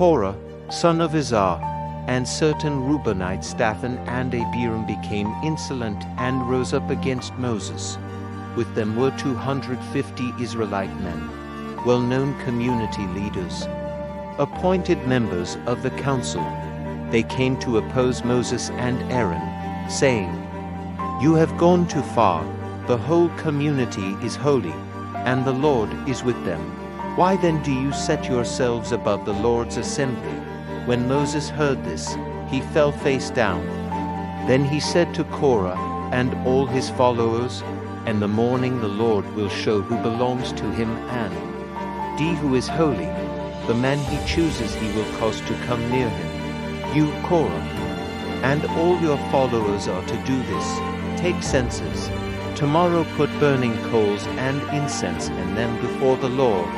Korah, son of Izhar, and certain Reubenites Dathan and Abiram became insolent and rose up against Moses. With them were 250 Israelite men, well-known community leaders, appointed members of the council. They came to oppose Moses and Aaron, saying, "You have gone too far. The whole community is holy, and the Lord is with them. Why then do you set yourselves above the Lord's assembly?" When Moses heard this, he fell face down. Then he said to Korah and all his followers, "In the morning the Lord will show who belongs to him, and he who is holy, the man he chooses he will cause to come near him. You, Korah, and all your followers are to do this. Take censers. Tomorrow put burning coals and incense in them before the Lord.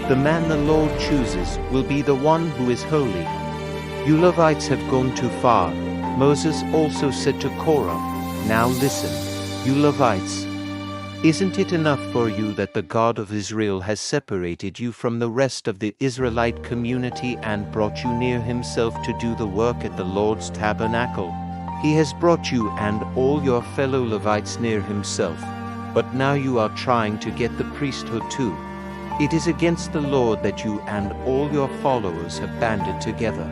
The man the Lord chooses will be the one who is holy. You Levites have gone too far." Moses also said to Korah, "Now listen, you Levites. Isn't it enough for you that the God of Israel has separated you from the rest of the Israelite community and brought you near himself to do the work at the Lord's tabernacle? He has brought you and all your fellow Levites near himself, but now you are trying to get the priesthood too. It is against the Lord that you and all your followers have banded together.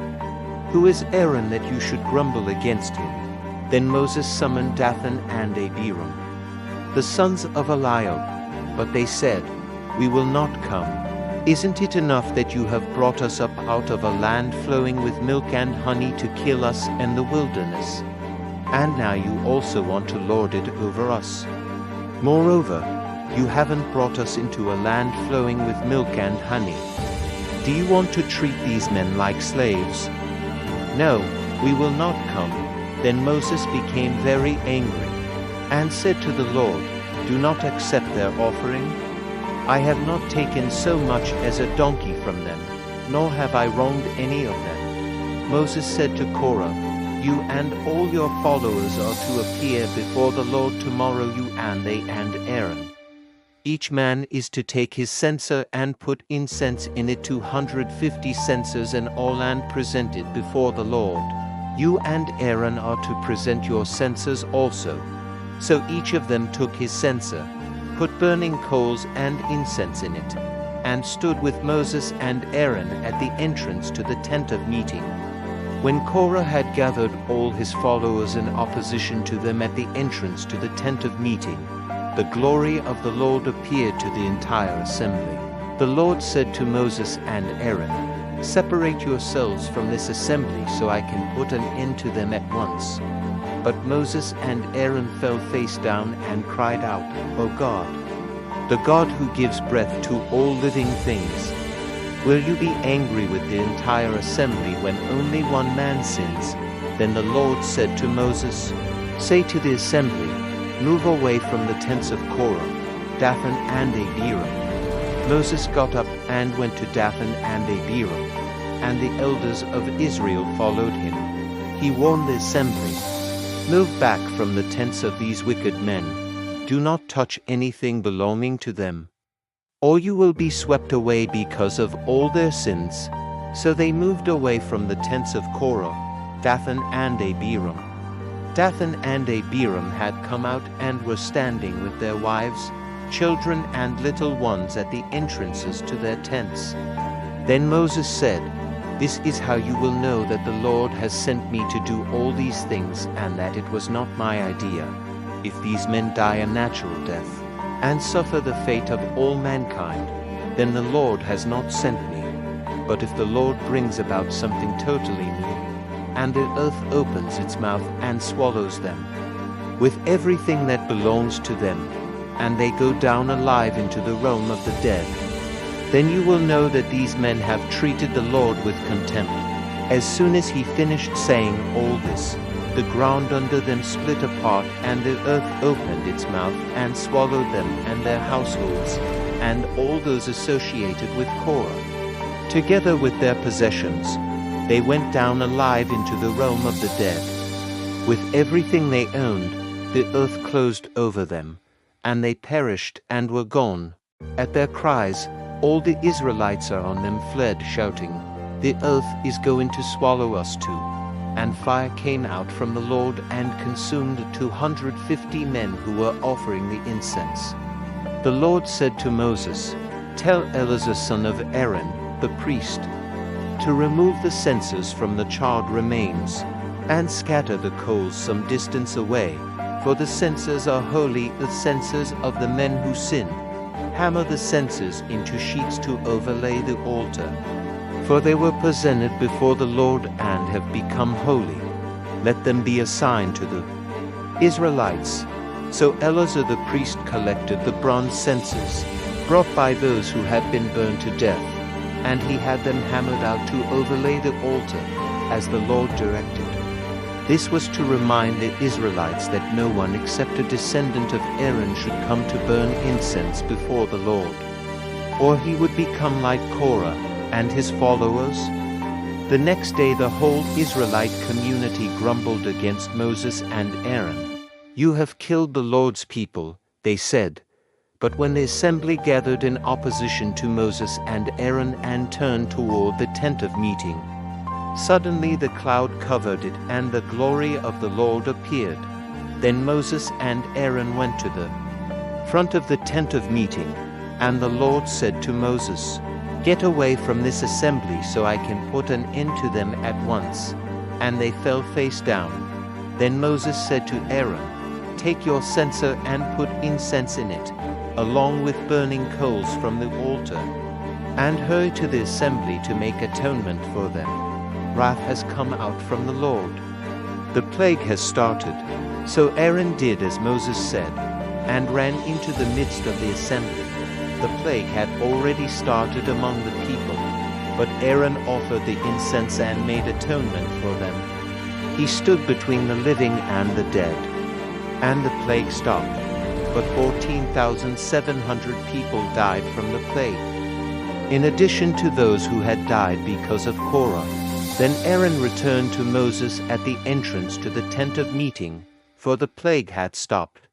Who is Aaron that you should grumble against him?" Then Moses summoned Dathan and Abiram, the sons of Eliab, but they said, "We will not come. Isn't it enough that you have brought us up out of a land flowing with milk and honey to kill us in the wilderness? And now you also want to lord it over us. Moreover, you haven't brought us into a land flowing with milk and honey. Do you want to treat these men like slaves? No, we will not come." Then Moses became very angry and said to the Lord, "Do not accept their offering. I have not taken so much as a donkey from them, nor have I wronged any of them." Moses said to Korah, "You and all your followers are to appear before the Lord tomorrow, you and they and Aaron. Each man is to take his censer and put incense in it, 250 censers in all, and present it before the Lord. You and Aaron are to present your censers also." So each of them took his censer, put burning coals and incense in it, and stood with Moses and Aaron at the entrance to the tent of meeting. When Korah had gathered all his followers in opposition to them at the entrance to the tent of meeting, the glory of the Lord appeared to the entire assembly. The Lord said to Moses and Aaron, "Separate yourselves from this assembly so I can put an end to them at once." But Moses and Aaron fell face down and cried out, "O God, the God who gives breath to all living things, will you be angry with the entire assembly when only one man sins?" Then the Lord said to Moses, "Say to the assembly, move away from the tents of Korah, Dathan and Abiram." Moses got up and went to Dathan and Abiram, and the elders of Israel followed him. He warned the assembly, "Move back from the tents of these wicked men. Do not touch anything belonging to them, or you will be swept away because of all their sins." So they moved away from the tents of Korah, Dathan and Abiram. Dathan and Abiram had come out and were standing with their wives, children and little ones at the entrances to their tents. Then Moses said, "This is how you will know that the Lord has sent me to do all these things, and that it was not my idea. If these men die a natural death, and suffer the fate of all mankind, then the Lord has not sent me. But if the Lord brings about something totally new, and the earth opens its mouth and swallows them, with everything that belongs to them, and they go down alive into the realm of the dead, then you will know that these men have treated the Lord with contempt." As soon as he finished saying all this, the ground under them split apart, and the earth opened its mouth and swallowed them and their households, and all those associated with Korah, together with their possessions. They went down alive into the realm of the dead. With everything they owned, the earth closed over them, and they perished and were gone. At their cries, all the Israelites around them fled, shouting, "The earth is going to swallow us too." And fire came out from the Lord and consumed 250 men who were offering the incense. The Lord said to Moses, "Tell Eleazar son of Aaron, the priest, to remove the censers from the charred remains, and scatter the coals some distance away, for the censers are holy, the censers of the men who sin. Hammer the censers into sheets to overlay the altar, for they were presented before the Lord and have become holy. Let them be a sign to the Israelites." So Eleazar the priest collected the bronze censers, brought by those who had been burned to death, and he had them hammered out to overlay the altar, as the Lord directed. This was to remind the Israelites that no one except a descendant of Aaron should come to burn incense before the Lord, or he would become like Korah and his followers. The next day the whole Israelite community grumbled against Moses and Aaron. "You have killed the Lord's people," they said. But when the assembly gathered in opposition to Moses and Aaron and turned toward the tent of meeting, suddenly the cloud covered it, and the glory of the Lord appeared. Then Moses and Aaron went to the front of the tent of meeting, and the Lord said to Moses, "Get away from this assembly so I can put an end to them at once." And they fell face down. Then Moses said to Aaron, "Take your censer and put incense in it, along with burning coals from the altar, and hurry to the assembly to make atonement for them. Wrath has come out from the Lord. The plague has started." So Aaron did as Moses said, and ran into the midst of the assembly. The plague had already started among the people, but Aaron offered the incense and made atonement for them. He stood between the living and the dead, and the plague stopped. But 14,700 people died from the plague, in addition to those who had died because of Korah. Then Aaron returned to Moses at the entrance to the tent of meeting, for the plague had stopped.